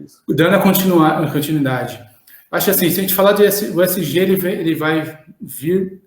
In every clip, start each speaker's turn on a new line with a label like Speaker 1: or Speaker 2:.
Speaker 1: isso.
Speaker 2: Dando a continuidade. Acho assim, se a gente falar o ESG, ele vai vir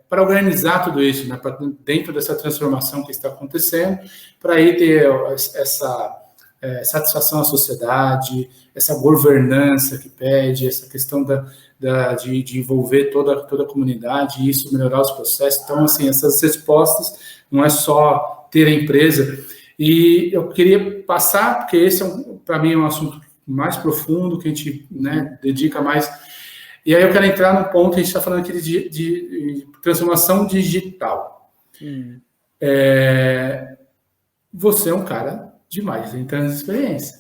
Speaker 2: para organizar tudo isso, né? Dentro dessa transformação que está acontecendo, para aí ter essa satisfação à sociedade, essa governança que pede, essa questão de envolver toda a comunidade e isso melhorar os processos. Então, assim, essas respostas não é só ter a empresa. E eu queria passar, porque esse, para mim, é um assunto mais profundo, que a gente, né, dedica mais. E aí eu quero entrar no ponto, a gente está falando aqui de transformação digital. Você é um cara de mais de 30 anos de experiência.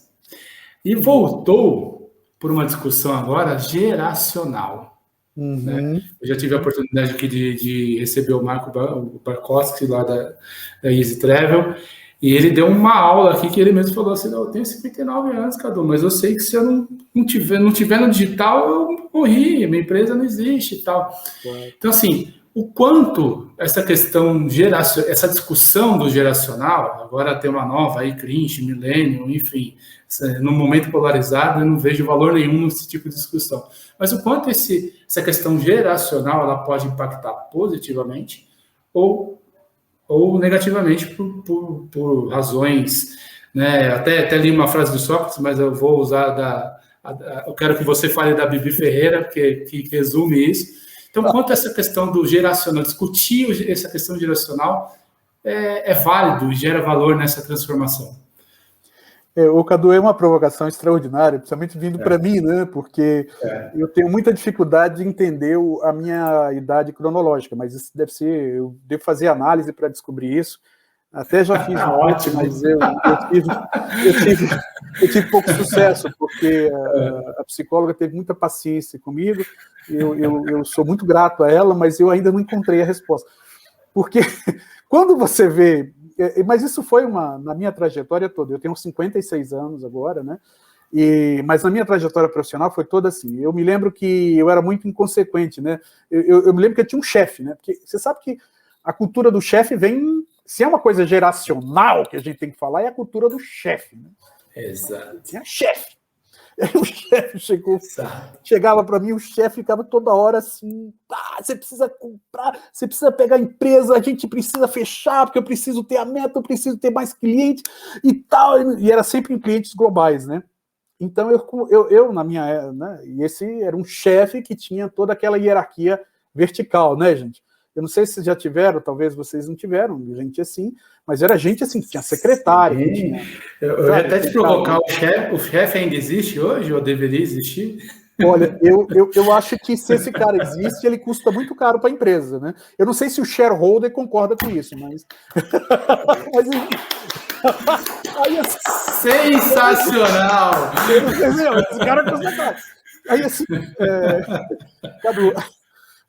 Speaker 2: E voltou por uma discussão agora geracional. Né? Eu já tive a oportunidade aqui de receber o Marco Barkowski, lá da Easy Travel, e ele deu uma aula aqui que ele mesmo falou assim: eu tenho 59 anos, Cadu, mas eu sei que se eu não tiver no digital, eu morri, minha empresa não existe e tal. Então, assim, o quanto essa questão essa discussão do geracional, agora tem uma nova aí, cringe, millennium, enfim, num momento polarizado, eu não vejo valor nenhum nesse tipo de discussão. Mas o quanto essa questão geracional ela pode impactar positivamente ou negativamente por razões, né? Até li uma frase do Sócrates, mas eu vou usar eu quero que você fale da Bibi Ferreira, que resume isso. Então, quanto a essa questão do geracional, discutir essa questão geracional é válido e gera valor nessa transformação.
Speaker 1: O Cadu, é uma provocação extraordinária, principalmente vindo para mim, né? Porque eu tenho muita dificuldade de entender a minha idade cronológica, mas isso eu devo fazer análise para descobrir isso. Até já fiz ótimo, mas eu tive pouco sucesso, porque a psicóloga teve muita paciência comigo, eu sou muito grato a ela, mas eu ainda não encontrei a resposta. Porque quando você vê... Mas isso foi na minha trajetória toda. Eu tenho 56 anos agora, né? Mas na minha trajetória profissional foi toda assim. Eu me lembro que eu era muito inconsequente, né? Eu me lembro que eu tinha um chefe, né? Porque você sabe que a cultura do chefe vem... Se é uma coisa geracional que a gente tem que falar, é a cultura do chefe, né?
Speaker 2: Exato.
Speaker 1: Tinha chefe. Aí o chefe chegava para mim, o chefe ficava toda hora assim: você precisa comprar, você precisa pegar a empresa, a gente precisa fechar, porque eu preciso ter a meta, eu preciso ter mais clientes e tal. E era sempre em clientes globais, né? Então eu na minha, né? E esse era um chefe que tinha toda aquela hierarquia vertical, né, gente? Eu não sei se vocês já tiveram, talvez vocês não tiveram, gente assim, mas era gente assim, que tinha secretário. Que tinha,
Speaker 2: eu ia até te provocar, o chefe ainda existe hoje, ou deveria existir?
Speaker 1: Olha, eu acho que se esse cara existe, ele custa muito caro para a empresa, né? Eu não sei se o shareholder concorda com isso, mas... Aí,
Speaker 2: sensacional!
Speaker 1: Esse cara custa caro. Aí assim, Cadu...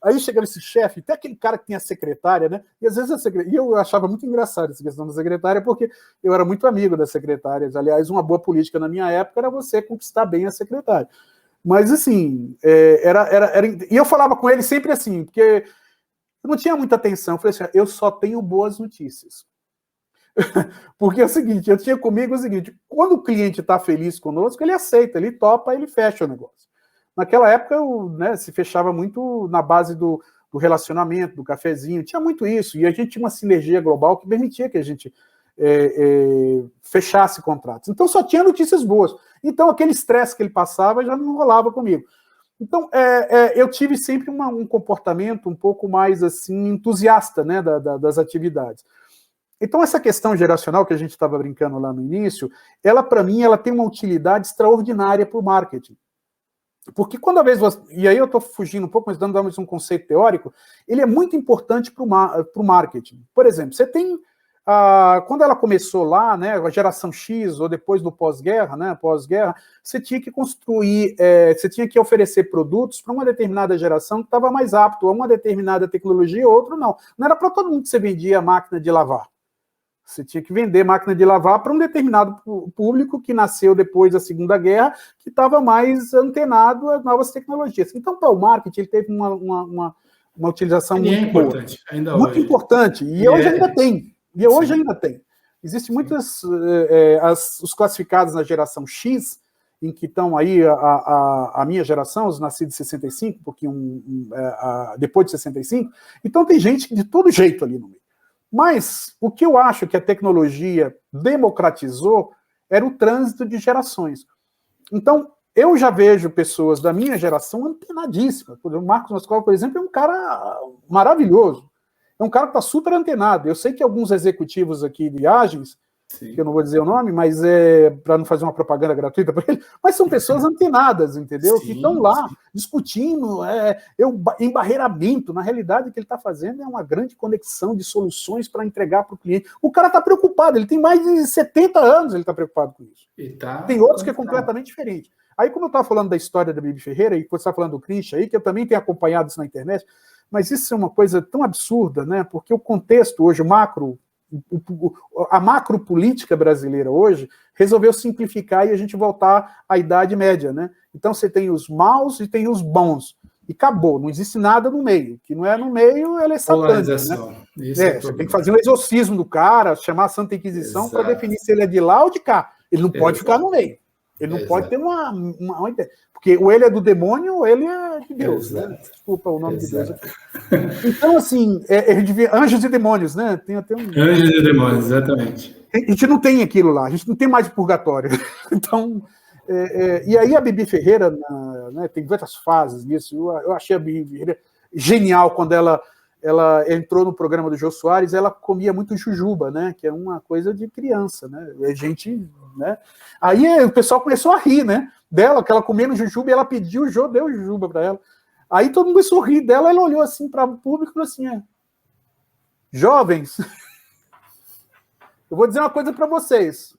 Speaker 1: Aí chegava esse chefe, até aquele cara que tem a secretária, né? E às vezes e eu achava muito engraçado essa questão da secretária, porque eu era muito amigo das secretárias. Aliás, uma boa política na minha época era você conquistar bem a secretária. Mas assim, e eu falava com ele sempre assim, porque eu não tinha muita atenção. Eu falei assim: eu só tenho boas notícias. Porque é o seguinte, eu tinha comigo o seguinte: quando o cliente está feliz conosco, ele aceita, ele topa, ele fecha o negócio. Naquela época, né, se fechava muito na base do relacionamento, do cafezinho, tinha muito isso, e a gente tinha uma sinergia global que permitia que a gente fechasse contratos. Então, só tinha notícias boas. Então, aquele estresse que ele passava já não rolava comigo. Então, eu tive sempre um comportamento um pouco mais assim entusiasta, né, das atividades. Então, essa questão geracional que a gente estava brincando lá no início, ela, para mim, ela tem uma utilidade extraordinária para o marketing. Porque quando a vez e aí eu estou fugindo um pouco, mas dando mais um conceito teórico, ele é muito importante para o marketing. Por exemplo, você tem, quando ela começou lá, né, a geração X, ou depois do pós-guerra, né, você tinha que construir, você tinha que oferecer produtos para uma determinada geração que estava mais apto a uma determinada tecnologia, outra não. Não era para todo mundo que você vendia máquina de lavar. Você tinha que vender máquina de lavar para um determinado público que nasceu depois da Segunda Guerra, que estava mais antenado às novas tecnologias. Então, para o marketing, ele teve uma utilização muito
Speaker 2: importante, boa. Ainda
Speaker 1: muito
Speaker 2: hoje.
Speaker 1: Importante. E hoje ainda tem. Existem muitas... os classificados na geração X, em que estão aí a minha geração, os nascidos em 65, um pouquinho depois de 65, então tem gente de todo jeito ali no meio. Mas o que eu acho que a tecnologia democratizou era o trânsito de gerações. Então, eu já vejo pessoas da minha geração antenadíssimas. O Marcos Moscova, por exemplo, é um cara maravilhoso. É um cara que está super antenado. Eu sei que alguns executivos aqui de Agens, que eu não vou dizer o nome, mas para não fazer uma propaganda gratuita para ele, mas são pessoas antenadas, entendeu? Sim, que estão lá discutindo embarreiramento. Na realidade, o que ele está fazendo é uma grande conexão de soluções para entregar para o cliente. O cara está preocupado, ele tem mais de 70 anos, ele está preocupado com isso. Tem outros que é completamente diferente. Aí, como eu estava falando da história da Bibi Ferreira, e você está falando do Christian aí, que eu também tenho acompanhado isso na internet, mas isso é uma coisa tão absurda, né? Porque o contexto hoje, a macropolítica brasileira hoje resolveu simplificar e a gente voltar à Idade Média, né? Então você tem os maus e tem os bons. E acabou, não existe nada no meio. Que não é no meio, ela é satânica, né? Você tem que fazer um exorcismo do cara, chamar a Santa Inquisição para definir se ele é de lá ou de cá. Ele não pode ficar no meio. Ele não pode ter uma ideia. Porque ou ele é do demônio ou ele é de Deus. Né? Desculpa o nome de Deus. Então, assim, anjos e demônios, né? Tem até
Speaker 2: Anjos e demônios, exatamente.
Speaker 1: A gente não tem aquilo lá, a gente não tem mais purgatório. Então, e aí a Bibi Ferreira, né, tem várias fases nisso. Eu achei a Bibi Ferreira genial quando ela entrou no programa do Jô Soares, ela comia muito jujuba, né? Que é uma coisa de criança, né? Né? Aí o pessoal começou a rir, né? Dela, que ela comia no jujuba e ela pediu, o Jô deu jujuba para ela. Aí todo mundo começou a rir dela, ela olhou assim para o público e falou assim: jovens, eu vou dizer uma coisa para vocês.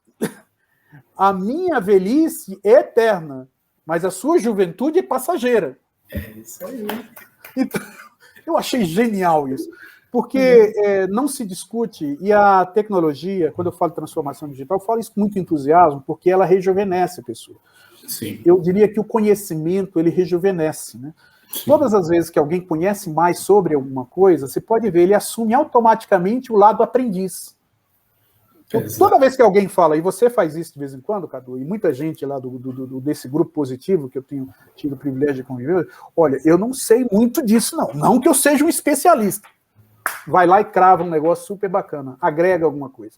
Speaker 1: A minha velhice é eterna, mas a sua juventude é passageira.
Speaker 2: É isso aí.
Speaker 1: Então, eu achei genial isso, porque não se discute, e a tecnologia, quando eu falo de transformação digital, eu falo isso com muito entusiasmo, porque ela rejuvenesce a pessoa.
Speaker 2: Sim.
Speaker 1: Eu diria que o conhecimento, ele rejuvenesce, né? Sim. Todas as vezes que alguém conhece mais sobre alguma coisa, você pode ver, ele assume automaticamente o lado aprendiz. Então, toda vez que alguém fala, e você faz isso de vez em quando, Cadu, e muita gente lá desse grupo positivo, que eu tenho tido o privilégio de conviver, olha, eu não sei muito disso, não que eu seja um especialista. Vai lá e crava um negócio super bacana, agrega alguma coisa.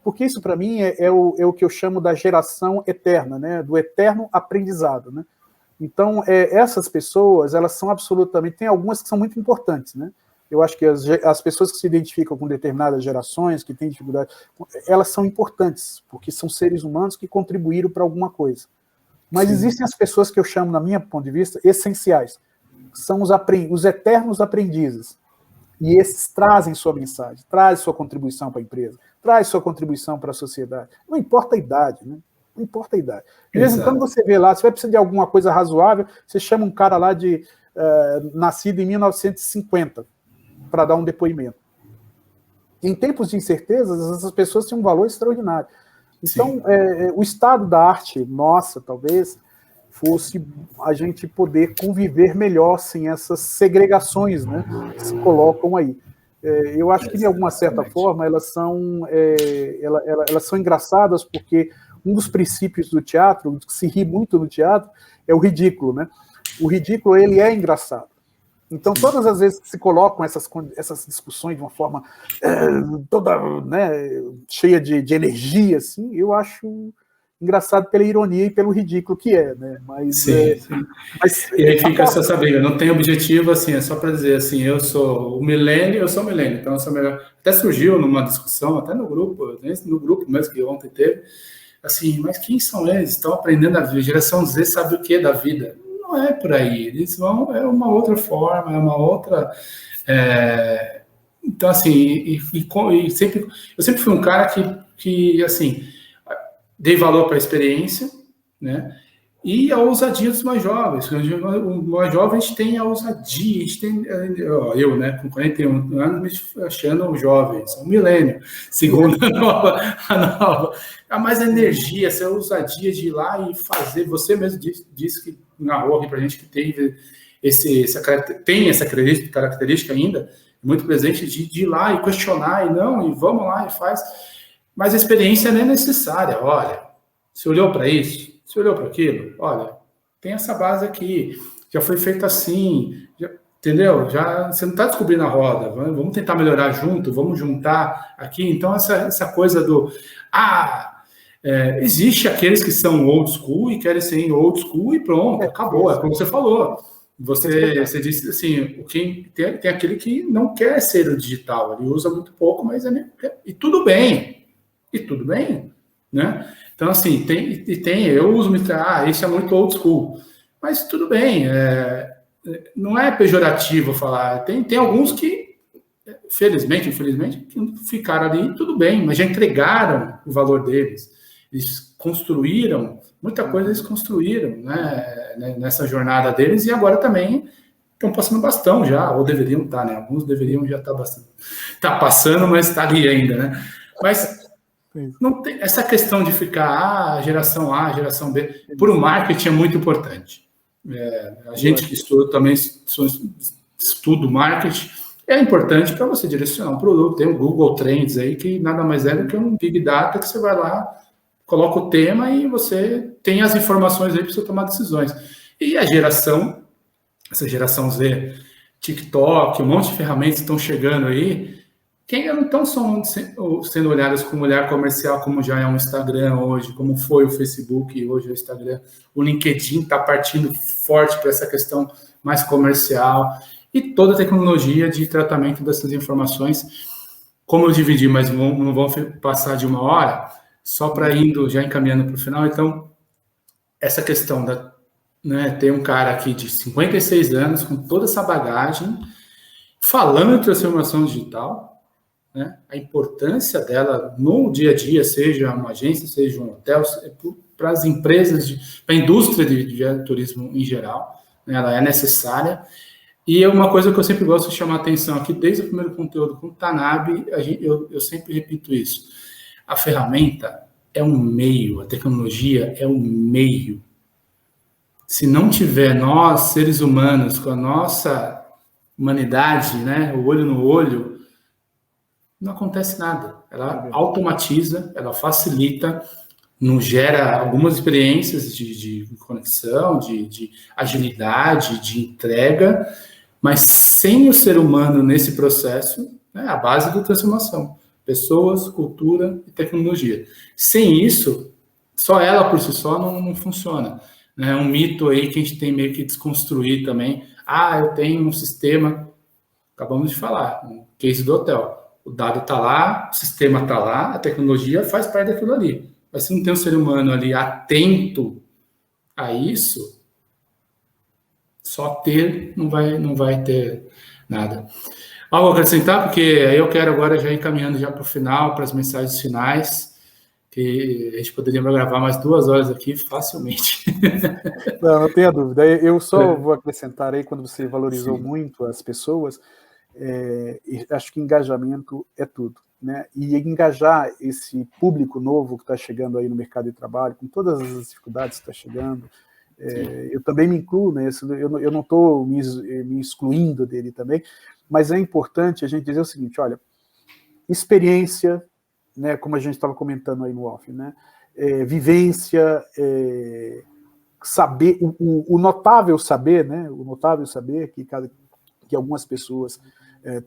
Speaker 1: Porque isso, para mim, é o que eu chamo da geração eterna, né? Do eterno aprendizado, né? Então, essas pessoas, elas são absolutamente... Tem algumas que são muito importantes, né? Eu acho que as pessoas que se identificam com determinadas gerações, que têm dificuldade, elas são importantes, porque são seres humanos que contribuíram para alguma coisa. Mas existem as pessoas que eu chamo, na minha ponto de vista, essenciais. São os eternos aprendizes. E esses trazem sua mensagem, trazem sua contribuição para a empresa, traz sua contribuição para a sociedade. Não importa a idade, né? Não importa a idade. De vez em quando você vê lá, você vai precisar de alguma coisa razoável, você chama um cara lá nascido em 1950, para dar um depoimento. Em tempos de incertezas, essas pessoas têm um valor extraordinário. Então, o estado da arte nossa, talvez, fosse a gente poder conviver melhor sem essas segregações, né, que se colocam aí. Eu acho que, de alguma certa forma, elas são engraçadas, porque um dos princípios do teatro, que se ri muito no teatro, é o ridículo, né? O ridículo, ele é engraçado. Então, todas as vezes que se colocam essas discussões de uma forma toda, né, cheia de energia, assim, eu acho engraçado pela ironia e pelo ridículo que é, né? Mas,
Speaker 2: sim. E aí fica essa briga, não tem objetivo, assim, é só para dizer assim, eu sou o milênio, eu sou o milênio, então eu sou melhor. Até surgiu numa discussão, até no grupo mesmo que ontem teve, assim, mas quem são eles? Estão aprendendo a vida, geração Z sabe o que da vida? Não é por aí, eles vão, é uma outra forma, é uma outra... Então, assim, eu sempre fui um cara que assim, dei valor para a experiência, né? E a ousadia dos mais jovens. O mais jovem, a gente tem a ousadia, a gente tem... Eu, né, com 41 anos, me achando jovem, sou um milênio. Segundo a nova. A mais energia, essa ousadia de ir lá e fazer. Você mesmo disse que narrou aqui pra gente que tem essa característica ainda, muito presente, de ir lá e questionar, e vamos lá e faz. Mas a experiência não é necessária. Olha, Você olhou para isso? Você olhou para aquilo? Olha, tem essa base aqui, já foi feita assim, entendeu? Já, você não está descobrindo a roda, vamos tentar melhorar junto, vamos juntar aqui. Então, essa coisa do... existe aqueles que são old school e querem ser old school e pronto, acabou, é como você falou. Você disse assim, tem aquele que não quer ser o digital, ele usa muito pouco, mas e tudo bem, né? Então, assim, eu uso muito, esse é muito old school, mas tudo bem, não é pejorativo falar, tem alguns que, felizmente, infelizmente, que ficaram ali, tudo bem, mas já entregaram o valor deles, eles construíram, muita coisa eles construíram, né, nessa jornada deles, e agora também estão passando bastão já, ou deveriam estar, né? Alguns deveriam já estar bastante. Está passando, mas está ali ainda, né? Mas não tem essa questão de ficar geração A, geração B. Por o marketing é muito importante. A gente que estuda também, estuda marketing, é importante para você direcionar um produto. Tem o Google Trends aí, que nada mais é do que um Big Data que você vai lá, coloca o tema e você tem as informações aí para você tomar decisões. E essa geração Z, TikTok, um monte de ferramentas estão chegando aí, que ainda não estão sendo olhadas como olhar comercial, como já é um Instagram hoje, como foi o Facebook e hoje é o Instagram. O LinkedIn está partindo forte para essa questão mais comercial e toda a tecnologia de tratamento dessas informações. Como eu dividi, mas não vão passar de 1 hora, só para já encaminhando para o final. Então, essa questão tem um cara aqui de 56 anos, com toda essa bagagem, falando de transformação digital, né? A importância dela no dia a dia, seja uma agência, seja um hotel, para as empresas, para a indústria de turismo em geral, né? Ela é necessária. E é uma coisa que eu sempre gosto de chamar a atenção aqui, desde o primeiro conteúdo com o Tanabe, eu sempre repito isso. A ferramenta é um meio, a tecnologia é um meio. Se não tiver nós, seres humanos, com a nossa humanidade, né, o olho no olho, não acontece nada. Ela automatiza, ela facilita, nos gera algumas experiências de conexão, de agilidade, de entrega, mas sem o ser humano nesse processo, é a base da transformação. Pessoas, cultura e tecnologia. Sem isso, só ela por si só não funciona. É um mito aí que a gente tem meio que desconstruir também. Eu tenho um sistema, acabamos de falar, um case do hotel. O dado está lá, o sistema está lá, a tecnologia faz parte daquilo ali. Mas se não tem um ser humano ali atento a isso, só ter não vai ter nada. Algo a acrescentar? Porque aí eu quero agora já ir caminhando já para o final, para as mensagens finais, que a gente poderia gravar mais 2 horas aqui facilmente.
Speaker 1: Não tenha dúvida. Eu só vou acrescentar aí, quando você valorizou muito as pessoas, acho que engajamento é tudo, né? E engajar esse público novo que está chegando aí no mercado de trabalho, com todas as dificuldades que está chegando, eu também me incluo nisso, eu não estou me excluindo dele também, mas é importante a gente dizer o seguinte, olha, experiência, né, como a gente estava comentando aí no off, né, vivência, saber, o notável saber, né, o notável saber que algumas pessoas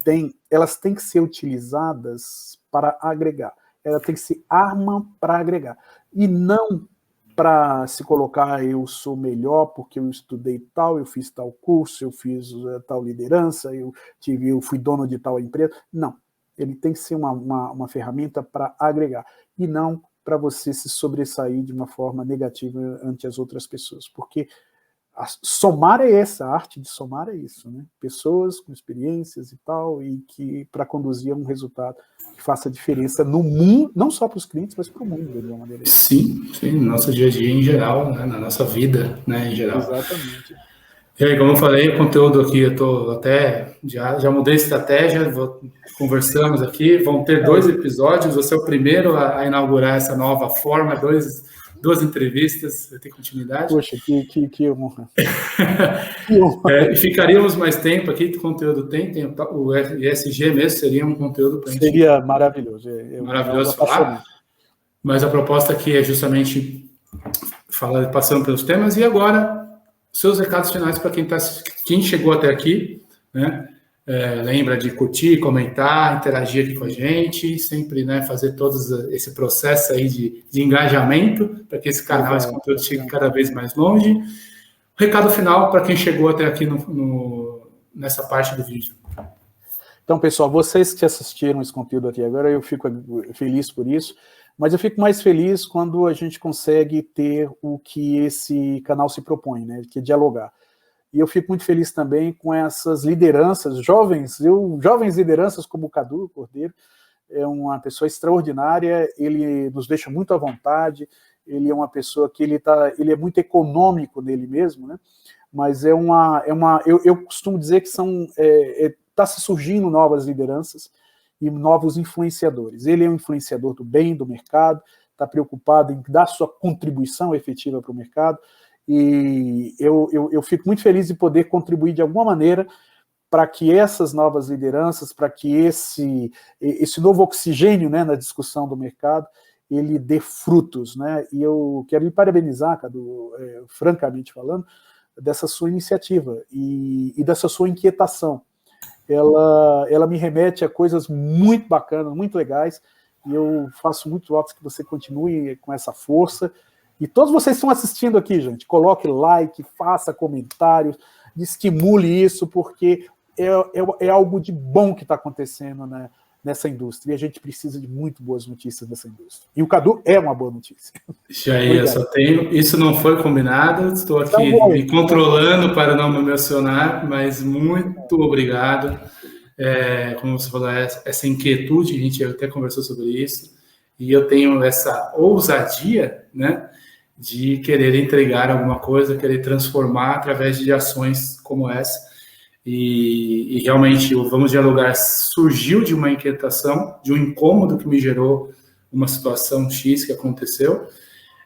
Speaker 1: têm, elas têm que ser utilizadas para agregar, ela tem que ser arma para agregar, e não para se colocar, eu sou melhor porque eu estudei tal, eu fiz tal curso, eu fiz tal liderança, eu fui dono de tal empresa. Não, ele tem que ser uma ferramenta para agregar, e não para você se sobressair de uma forma negativa ante as outras pessoas, porque somar é essa, a arte de somar é isso, né? Pessoas com experiências e tal, e que para conduzir a um resultado que faça diferença no mundo, não só para os clientes, mas para o mundo, de uma maneira.
Speaker 2: Sim, no nosso dia a dia em geral, né? Na nossa vida, né, em geral.
Speaker 1: Exatamente.
Speaker 2: E aí, como eu falei, o conteúdo aqui, eu tô até, já mudei a estratégia, conversamos aqui, vão ter 2 episódios, você é o primeiro a inaugurar essa nova forma, 2 entrevistas, vai ter continuidade.
Speaker 1: Poxa, que honra.
Speaker 2: E ficaríamos mais tempo aqui, o conteúdo tem o ESG mesmo, seria um conteúdo para a gente... Seria
Speaker 1: maravilhoso.
Speaker 2: Maravilhoso falar, mas a proposta aqui é justamente passando pelos temas. E agora, seus recados finais para quem chegou até aqui, né? Lembra de curtir, comentar, interagir aqui com a gente, sempre, né, fazer todo esse processo aí de engajamento para que esse canal, esse conteúdo chegue cada vez mais longe. Recado final para quem chegou até aqui nessa parte do vídeo.
Speaker 1: Então, pessoal, vocês que assistiram esse conteúdo até agora, eu fico feliz por isso, mas eu fico mais feliz quando a gente consegue ter o que esse canal se propõe, né, que é dialogar. E eu fico muito feliz também com essas lideranças, jovens lideranças como o Cadu Cordeiro, é uma pessoa extraordinária, ele nos deixa muito à vontade, ele é uma pessoa que ele é muito econômico nele mesmo, né? Mas eu costumo dizer que está se surgindo novas lideranças e novos influenciadores. Ele é um influenciador do bem, do mercado, está preocupado em dar sua contribuição efetiva para o mercado, e eu fico muito feliz de poder contribuir de alguma maneira para que essas novas lideranças, para que esse novo oxigênio, né, na discussão do mercado, ele dê frutos, né? E eu quero lhe parabenizar, Cadu, francamente falando, dessa sua iniciativa e dessa sua inquietação. Ela me remete a coisas muito bacanas, muito legais, e eu faço muito votos que você continue com essa força. E todos vocês que estão assistindo aqui, gente, coloque like, faça comentários, estimule isso, porque é algo de bom que está acontecendo, né, nessa indústria. E a gente precisa de muito boas notícias dessa indústria. E o Cadu é uma boa notícia.
Speaker 2: Jair, eu só tenho... Isso não foi combinado, estou aqui me controlando para não me emocionar, mas muito obrigado. Como você falou, essa inquietude, a gente até conversou sobre isso, e eu tenho essa ousadia, né, de querer entregar alguma coisa, querer transformar através de ações como essa. E realmente o Vamos Dialogar surgiu de uma inquietação, de um incômodo que me gerou uma situação X que aconteceu,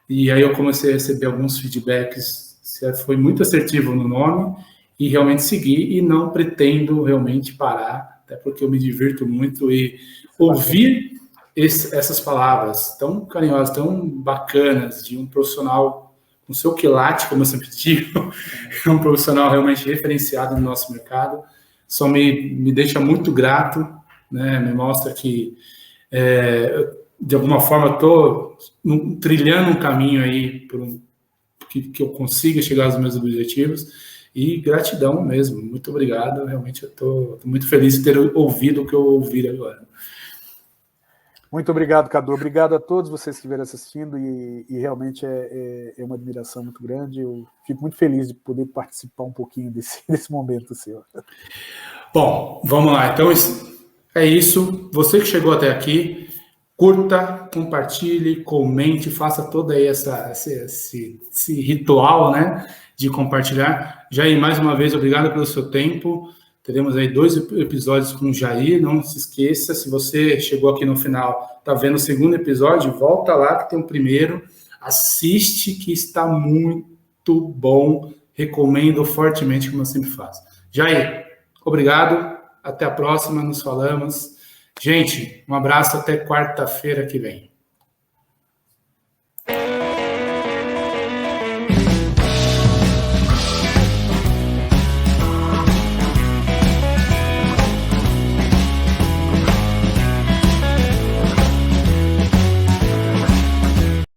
Speaker 2: e aí eu comecei a receber alguns feedbacks, foi muito assertivo no nome, e realmente segui, e não pretendo realmente parar, até porque eu me divirto muito, e ouvir essas palavras tão carinhosas, tão bacanas, de um profissional com seu quilate, como eu sempre digo, um profissional realmente referenciado no nosso mercado, só me deixa muito grato, né? Me mostra que, de alguma forma, estou trilhando um caminho aí que eu consiga chegar aos meus objetivos, e gratidão mesmo, muito obrigado, realmente eu estou muito feliz de ter ouvido o que eu ouvi agora.
Speaker 1: Muito obrigado, Cadu. Obrigado a todos vocês que estiveram assistindo, e realmente é uma admiração muito grande. Eu fico muito feliz de poder participar um pouquinho desse momento seu.
Speaker 2: Bom, vamos lá. Então, é isso. Você que chegou até aqui, curta, compartilhe, comente, faça todo aí esse ritual, né, de compartilhar. Jair, mais uma vez, obrigado pelo seu tempo. Teremos aí 2 episódios com o Jair, não se esqueça, se você chegou aqui no final, está vendo o segundo episódio, volta lá que tem o primeiro, assiste que está muito bom, recomendo fortemente, como eu sempre faço. Jair, obrigado, até a próxima, nos falamos. Gente, um abraço, até quarta-feira que vem.